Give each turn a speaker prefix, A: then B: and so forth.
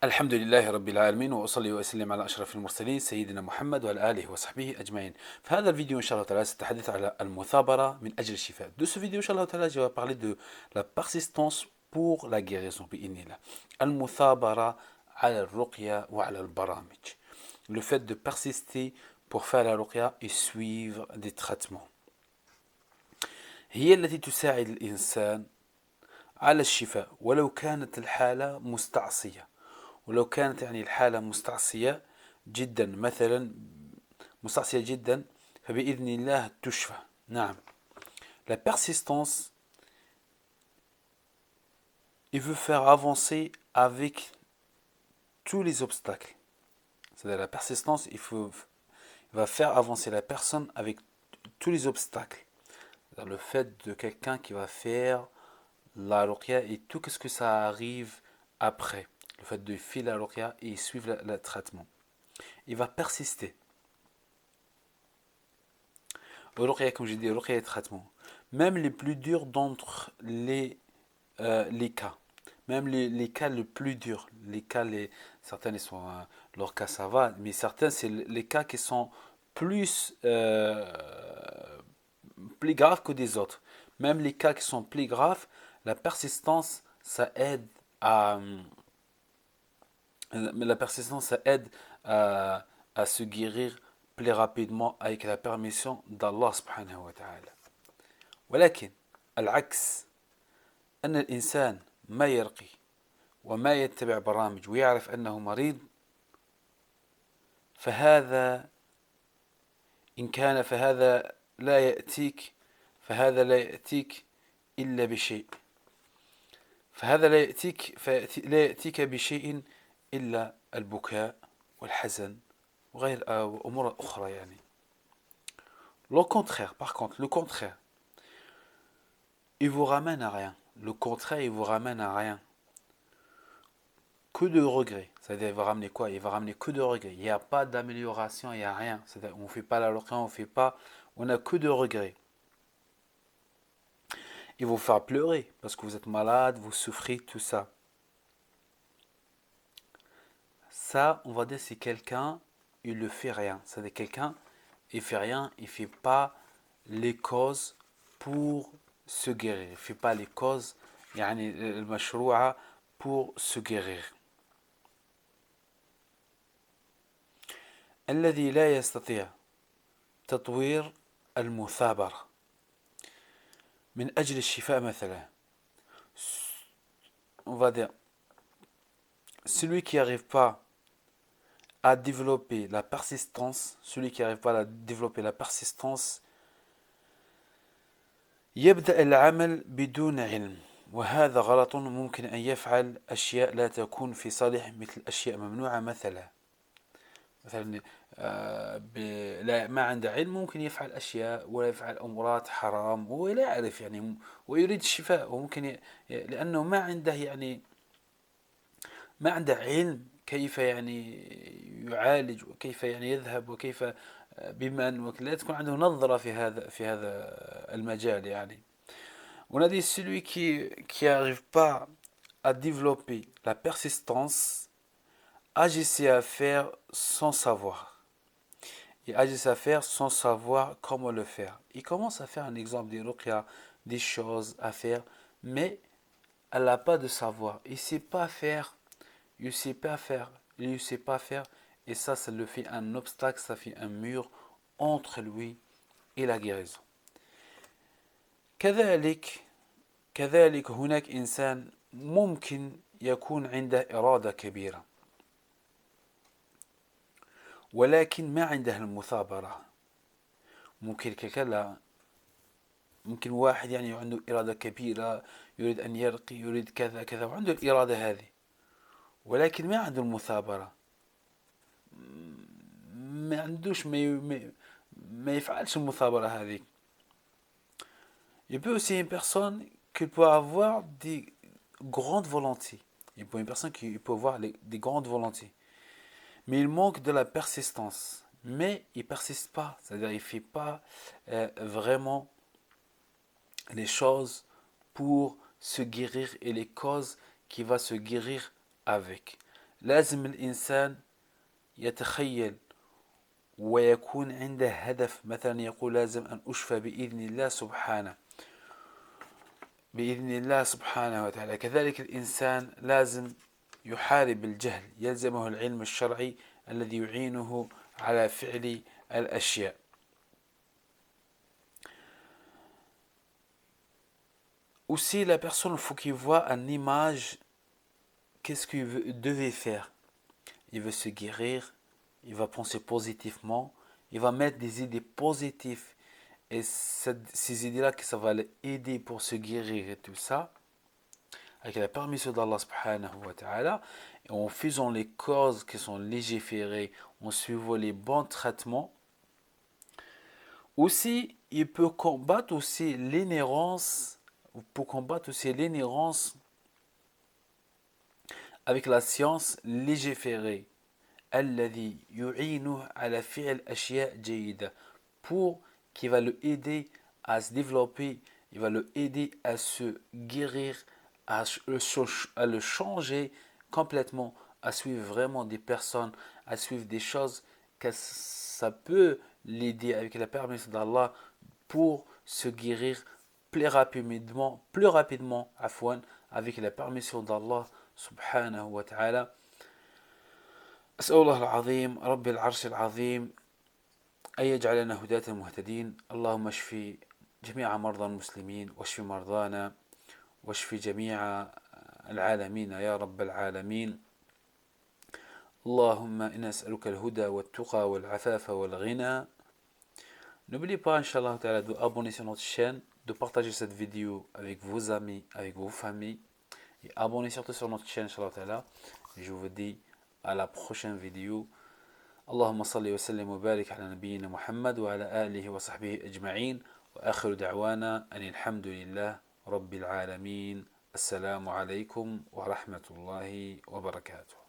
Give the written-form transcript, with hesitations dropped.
A: الحمد لله رب العالمين وأصلي وأسلم على أشرف المرسلين سيدنا محمد وعلى آله وصحبه أجمعين. في هذا الفيديو إن شاء الله تعالى سأتحدث على المثابرة من أجل الشفاء. De ce vidéo إن شاء الله تعالى je vais parler de la persistance pour la guérison بإذن الله. المثابرة على الرقية وعلى البرامج. Le fait de persister pour faire la ruqya et suivre des traitements. هي التي تساعد الإنسان على الشفاء ولو كانت الحالة مستعصية. ولو كانت يعني الحالة مستعصية جدا مثلا مستعصية جدا فبإذن الله تشفى. نعم. La persistance, il veut faire avancer avec tous les obstacles. C'est-à-dire la persistance, il va faire avancer la personne avec tous les obstacles. C'est-à-dire le fait de quelqu'un qui va faire la ruqya et tout ce que ça arrive après. Le fait de faire la ruqya et suivre le traitement. Il va persister. Ruqya, comme j'ai dit, ruqya et traitement. Même les plus durs d'entre les cas. Même les cas les plus durs. Les cas, certains, ils sont, leur cas ça va, mais certains, c'est les cas qui sont plus graves que des autres. Même les cas qui sont plus graves, la persistance, ça aide à se guérir plus rapidement avec la permission d'Allah subhanahu wa ta'ala. ولكن العكس أن الإنسان ما يرقي وما يتبع برامج ويعرف أنه مريض فهذا إن كان فهذا لا يأتيك إلا بشيء. فهذا لا يأتيك بشيء إلا البكاء والحزن وغير أمور أخرى يعني. Le contraire, par contre, le contraire, il vous ramène à rien. Le contraire, il vous ramène à rien. Que de regrets. C'est-à-dire, il va ramener quoi? Il va ramener que de regrets. Il n'y a pas d'amélioration, il n'y a rien. C'est-à-dire, on ne fait pas la ruqya, on n'a que de regrets. Il vous faire pleurer parce que vous êtes malade, vous souffrez, tout ça. Ça, on va dire, c'est quelqu'un, il ne fait rien. C'est-à-dire, quelqu'un, il fait rien, il ne fait pas les causes pour se guérir. Il ne fait pas les causes, يعني المشروعة pour se guérir. الذي لا يستطيع تطوير المثابرة من أجل الشفاء مثلا. On va dire, celui qui n'arrive pas à développer la persistance, يبدأ العمل بدون علم وهذا غلط. ممكن أن يفعل أشياء لا تكون في صالح مثل أشياء ممنوعة مثلا لا ما عنده علم ممكن يفعل أشياء ولا يفعل أمورات حرام ولا يعرف يعني ويريد الشفاء وممكن لأنه ما عنده يعني ما عنده علم كيف يعني يعالج وكيف يعني يذهب وكيف بمن لا تكون عنده نظرة في هذا المجال يعني. On a dit celui qui n'arrive pas à développer la persistance agissait à faire sans savoir. Il agissait à faire sans savoir comment le faire. Il commence à faire un exemple des ruqya, des choses à faire, mais elle n'a pas de savoir. Il ne sait pas faire. Et ça le fait un obstacle, ça fait un mur entre lui et la guérison. كذلك هناك إنسان ممكن يكون عنده إرادة كبيرة ولكن ما عنده المثابرة. ممكن واحد يعني عنده إرادة كبيرة يريد أن يرقي يريد كذا كذا وعنده الإرادة هذه ولكن ما عنده المثابرة. ما عندوش ما يفعلش المثابرة هذه. Il peut aussi une personne qui peut avoir des grandes volontés. Il peut une personne qui peut avoir des grandes volontés. Mais il manque de la persistance. Mais il ne persiste pas. C'est-à-dire il ne fait pas vraiment les choses pour se guérir et les causes qui va se guérir avec. لازم الإنسان يتخيل ويكون عنده هدف، مثلا يقول لازم أن أشفى بإذن الله سبحانه وتعالى. كذلك الإنسان لازم يحارب الجهل، يلزمه العلم الشرعي الذي يعينه على فعل الأشياء. Aussi, la personne, il faut qu'il voit en image qu'est-ce qu'il devait faire. Il veut se guérir, il va penser positivement, il va mettre des idées positives. Et ces idées-là, que ça va l'aider pour se guérir et tout ça, avec la permission d'Allah subhanahu wa ta'ala, et en faisant les causes qui sont légiférées, en suivant les bons traitements. Aussi, il peut combattre aussi l'inhérence, avec la science légiférée. الذي يعينه على فعل أشياء جيدة, pour qui va le aider à se développer, il va le aider à se guérir, à le changer complètement, à suivre vraiment des personnes, à suivre des choses que ça peut l'aider avec la permission d'Allah pour se guérir plus rapidement avec la permission d'Allah subhanahu wa ta'ala. أسأل الله العظيم رب العرش العظيم أن يجعلنا هداة مهتدين. اللهم اشف جميع مرضى المسلمين، واشف مرضانا، واشف جميع العالمين يا رب العالمين. اللهم إنا نسألك الهدى والتقى والعفاف والغنى. N'oubliez pas, Inch'Allah, de abonner sur notre chaîne, de partager cette vidéo avec vos amis, avec vos familles, et abonnez surtout sur notre chaîne, Inch'Allah. Je vous dis à la prochaine vidéo. اللهم صل وسلم وبارك على نبينا محمد وعلى آله وصحبه أجمعين، وآخر دعوانا أن الحمد لله رب العالمين. السلام عليكم ورحمة الله وبركاته.